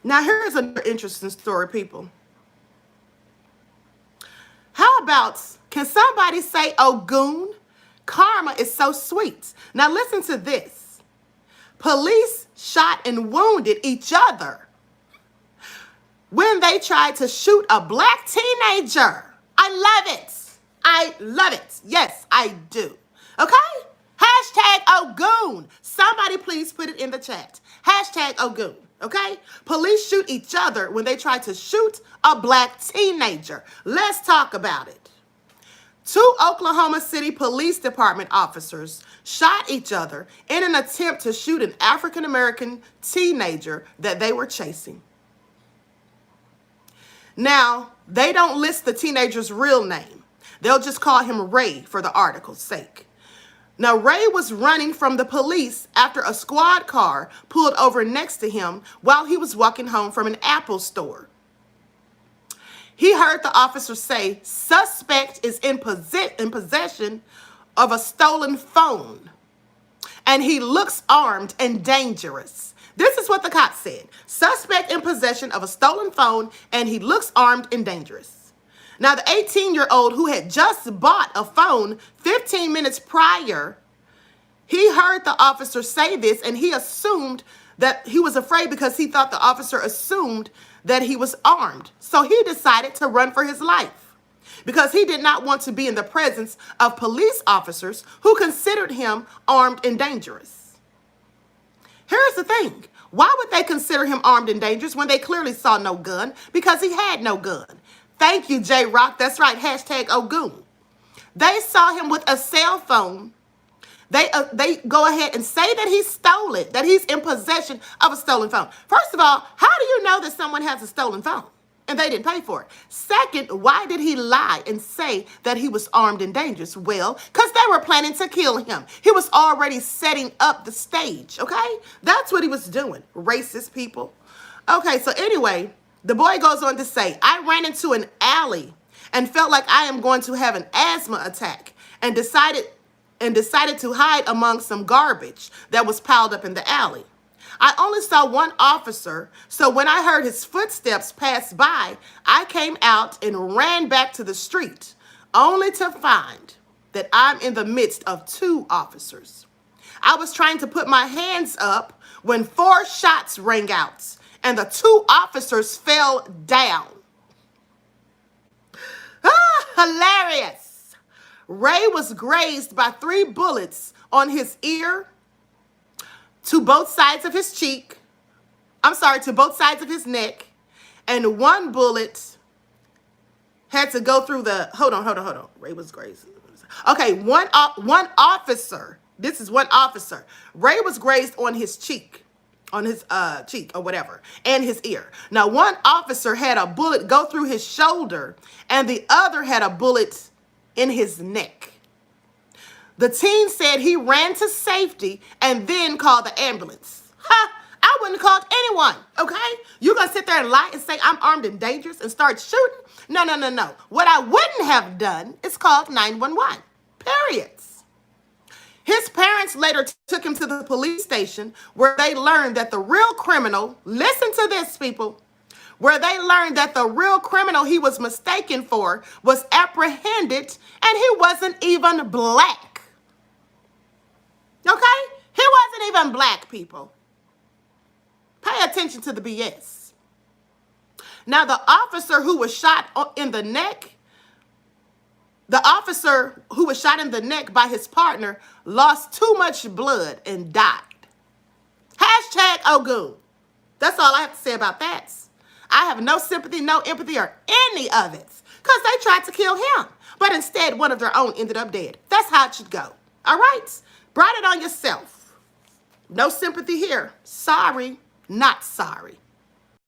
Now, here's another interesting story, people. How about, can somebody say, oh, goon? Karma is so sweet. Now, listen to this. Police shot and wounded each other when they tried to shoot a black teenager. I love it. I love it. Yes, I do. Okay? Hashtag Ogoon. Somebody please put it in the chat. Hashtag Ogoon. Okay? Police shoot each other when they try to shoot a black teenager. Let's talk about it. 2 Oklahoma City Police Department officers shot each other in an attempt to shoot an African-American teenager that they were chasing. Now, they don't list the teenager's real name. They'll just call him Ray for the article's sake. Now, Ray was running from the police after a squad car pulled over next to him while he was walking home from an Apple store. He heard the officer say, suspect is in possession of a stolen phone, and he looks armed and dangerous. This is what the cop said. Suspect in possession of a stolen phone, and he looks armed and dangerous. Now, the 18-year-old who had just bought a phone 15 minutes prior, he heard the officer say this, and he assumed that he was afraid because he thought the officer assumed that he was armed. So he decided to run for his life because he did not want to be in the presence of police officers who considered him armed and dangerous. Here's the thing. Why would they consider him armed and dangerous when they clearly saw no gun? Because he had no gun. Thank you, J-Rock. That's right. Hashtag Ogoon. They saw him with a cell phone. They go ahead and say that he stole it, that he's in possession of a stolen phone. First of all, how do you know that someone has a stolen phone and they didn't pay for it? Second, why did he lie and say that he was armed and dangerous? Well, because they were planning to kill him. He was already setting up the stage, okay? That's what he was doing, racist people. Okay, so anyway, the boy goes on to say, I ran into an alley and felt like I am going to have an asthma attack and decided to hide among some garbage that was piled up in the alley. I only saw one officer, so when I heard his footsteps pass by, I came out and ran back to the street, only to find that I'm in the midst of 2 officers. I was trying to put my hands up when 4 shots rang out, and the 2 officers fell down. Hilarious. Ray was grazed by 3 bullets on his ear, to both sides of his cheek. To both sides of his neck. And 1 bullet had to go through the, hold on. Ray was grazed. Okay, one officer. This is one officer. Ray was grazed on his cheek. On his cheek or whatever, and his ear. Now, one officer had a bullet go through his shoulder, and the other had a bullet in his neck. The teen said he ran to safety and then called the ambulance. I wouldn't have called anyone, okay? You gonna sit there and lie and say I'm armed and dangerous and start shooting? No. What I wouldn't have done is called 911, period. His parents later took him to the police station where they learned that the real criminal, listen to this, people, where they learned that the real criminal he was mistaken for was apprehended and he wasn't even black. Okay? He wasn't even black, people. Pay attention to the BS. Now, the officer who was shot in the neck, by his partner lost too much blood and died. Hashtag Ogoon. That's all I have to say about that. I have no sympathy, no empathy, or any of it. Because they tried to kill him. But instead, one of their own ended up dead. That's how it should go. All right? Brought it on yourself. No sympathy here. Sorry, not sorry.